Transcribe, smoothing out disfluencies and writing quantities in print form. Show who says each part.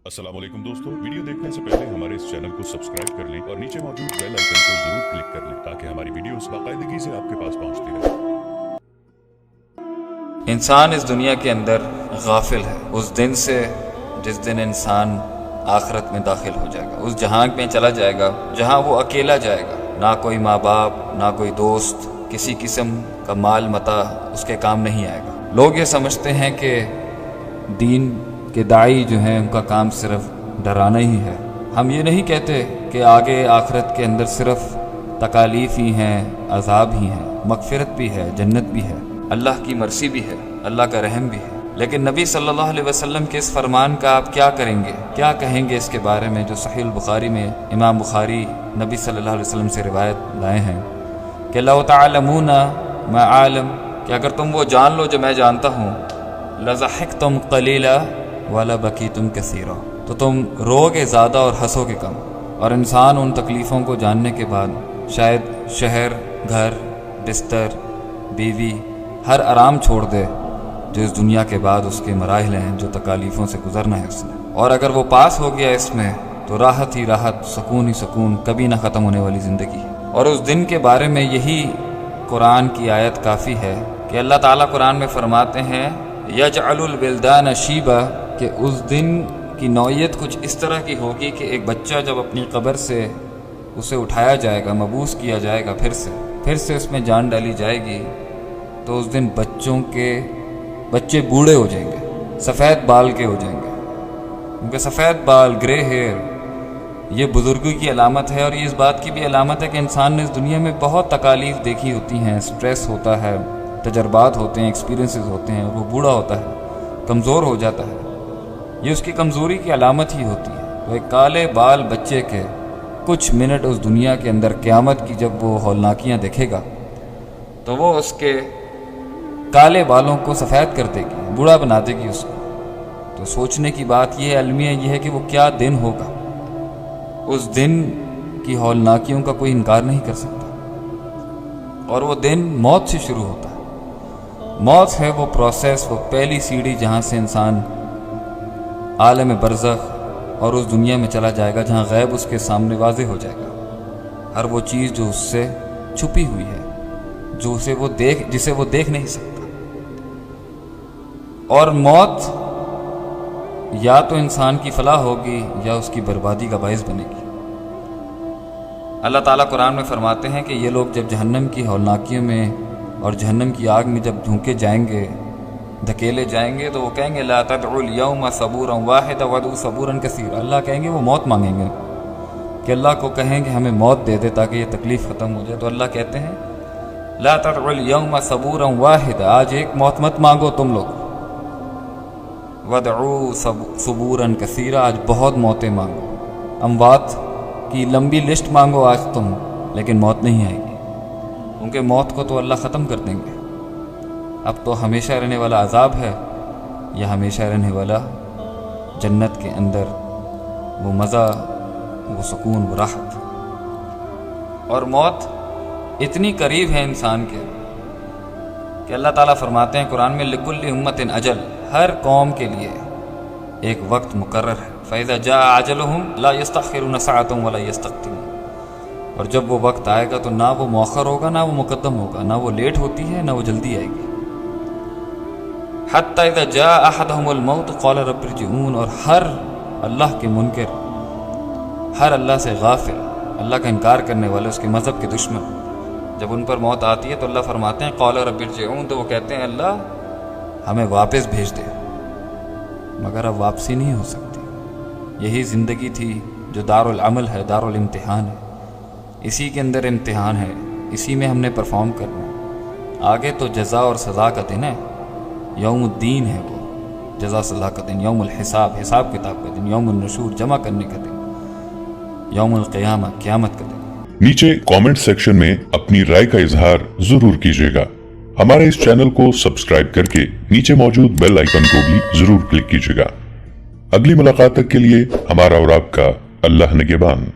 Speaker 1: अस्सलाम वालेकुम दोस्तों, वीडियो देखने से पहले हमारे इस चैनल को सब्सक्राइब कर लें और नीचे मौजूद बेल आइकन को जरूर क्लिक कर लें ताकि हमारी वीडियोस बाकायदगी से आपके पास पहुंचती रहे।
Speaker 2: इंसान इस दुनिया के अंदर गाफिल है उस दिन से जिस दिन इंसान आखिरत में दाखिल हो जाएगा, उस जहां में चला जाएगा जहां वो अकेला जाएगा। ना कोई माँ बाप, ना कोई दोस्त, किसी किस्म का माल मता उसके काम नहीं आएगा। लोग ये समझते हैं कि दीन के दाई जो हैं उनका काम सिर्फ डराना ही है। हम ये नहीं कहते कि आगे आखिरत के अंदर सिर्फ तकालीफ ही हैं, अजाब ही हैं, मगफिरत भी है, जन्नत भी है, अल्लाह की मर्सी भी है, अल्लाह का रहम भी है। लेकिन नबी सल्लल्लाहु अलैहि वसल्लम के इस फरमान का आप क्या करेंगे, क्या कहेंगे इसके बारे में, जो सहीह बुखारी में इमाम बुखारी नबी सल्लल्लाहु अलैहि वसल्लम से रिवायत लाए हैं कि लौ तअलमूना मा आलम, कि अगर तुम वो जान लो जो मैं जानता हूँ, लज़हिक़्तुम क़लीला वला बकीतुम कसीरा, तो तुम रोगे ज़्यादा और हंसोगे कम। और इंसान उन तकलीफ़ों को जानने के बाद शायद शहर, घर, बिस्तर, बीवी, हर आराम छोड़ दे जो इस दुनिया के बाद उसके मराहिल हैं, जो तकालीफ़ों से गुजरना है उसने। और अगर वो पास हो गया इसमें तो राहत ही राहत, सुकून ही सुकून, कभी ना ख़त्म होने वाली ज़िंदगी है। और उस दिन के बारे में यही कुरान की आयत काफ़ी है कि अल्लाह ताला कुरान में फरमाते हैं यजअलुल विल्दान शीबा, कि उस दिन की नौयत कुछ इस तरह की होगी कि एक बच्चा जब अपनी कब्र से उसे उठाया जाएगा, मबूस किया जाएगा, फिर से उसमें जान डाली जाएगी, तो उस दिन बच्चे बूढ़े हो जाएंगे, सफ़ेद बाल के हो जाएंगे। उनके सफ़ेद बाल, ग्रे हेयर, ये बुजुर्गी की अलामत है। और ये इस बात की भी अलामत है कि इंसान ने इस दुनिया में बहुत तकालीफ देखी होती हैं, स्ट्रेस होता है, तजर्बात होते हैं, एक्सपीरियंसेस होते हैं, और वो बूढ़ा होता है, कमज़ोर हो जाता है। ये उसकी कमज़ोरी की अलामत ही होती है। तो एक काले बाल बच्चे के कुछ मिनट उस दुनिया के अंदर क़यामत की जब वो हौलनाकियाँ देखेगा तो वो उसके काले बालों को सफ़ेद कर देगी, बूढ़ा बना देगी उसको। तो सोचने की बात ये है, अलमिया ये है कि वो क्या दिन होगा। उस दिन की हौलनाकियों का कोई इनकार नहीं कर सकता। और वो दिन मौत से शुरू होता है। मौत है वो प्रोसेस, वो पहली सीढ़ी जहाँ से इंसान आलम बरज़ख और उस दुनिया में चला जाएगा जहाँ गैब उसके सामने वाज़े हो जाएगा। हर वो चीज़ जो उससे छुपी हुई है, जिसे वो देख नहीं सकता। और मौत या तो इंसान की फलाह होगी या उसकी बर्बादी का बाइस बनेगी। अल्लाह ताला कुरान में फरमाते हैं कि ये लोग जब जहन्नम की हौलनाकियों में और जहन्नम की आग में जब झोंके जाएंगे, धकेले जाएंगे, तो वो कहेंगे ला तदउल यौम सबूरन वाहिदा वदउ सबूरन कसीरा। अल्लाह कहेंगे, वो मौत मांगेंगे कि अल्लाह को कहेंगे हमें मौत दे दे ताकि ये तकलीफ़ ख़त्म हो जाए। तो अल्लाह कहते हैं ला तदउल यौम सबूरन वाहिदा, आज एक मौत मत मांगो तुम लोग, वदउ सबूरन कसीरा, आज बहुत मौतें मांगो, अमवात की लंबी लिस्ट मांगो आज तुम, लेकिन मौत नहीं आएगी। उनके मौत को तो अल्लाह ख़त्म कर देंगे। अब तो हमेशा रहने वाला अजाब है या हमेशा रहने वाला जन्नत के अंदर वो मज़ा, वो सुकून, वो राहत। और मौत इतनी करीब है इंसान के कि अल्लाह ताला फरमाते हैं कुरान में लिकुल्लि उम्मतिन अजल, हर कौम के लिए एक वक्त मुकर्रर है। फ़इज़ा जा अजलुहुम ला यस्तखिरुन सअतन वला यस्तक़दिमून, और जब वो वक्त आएगा तो ना वो मौखर होगा ना वो मुकद्दम होगा, ना वो लेट होती है ना वो जल्दी आएगी। हत्ता इज़ा जा अहदहुमुल मौत क़ाला रब्बि इरजिऊन, और हर अल्लाह के मुनकर, हर अल्लाह से गाफिल, अल्लाह का इनकार करने वाले, उसके मज़हब के दुश्मन, जब उन पर मौत आती है तो अल्लाह फरमाते हैं क़ाला रब्बि इरजिऊन, तो वो कहते हैं अल्लाह हमें वापस भेज दे। मगर अब वापसी नहीं हो सकती। यही ज़िंदगी थी जो दारुल अमल है, दारुल इम्तिहान है, इसी के अंदर इम्तिहान है, इसी में हमने परफॉर्म करना है। आगे तो जज़ा और सज़ा का दिन है, यौमुद्दीन है वो, जज़ा सज़ा का दिन, यौमुल हिसाब, हिसाब किताब का दिन, यौमुन नशूर, जमा करने का दिन, यौमुल क़ियामा, क़यामत का दिन।
Speaker 1: नीचे कमेंट सेक्शन में अपनी राय का इजहार जरूर कीजिएगा। हमारे इस चैनल को सब्सक्राइब करके नीचे मौजूद बेल आइकन को भी जरूर क्लिक कीजिएगा। अगली मुलाकात तक के लिए हमारा और आपका अल्लाह निगहबान।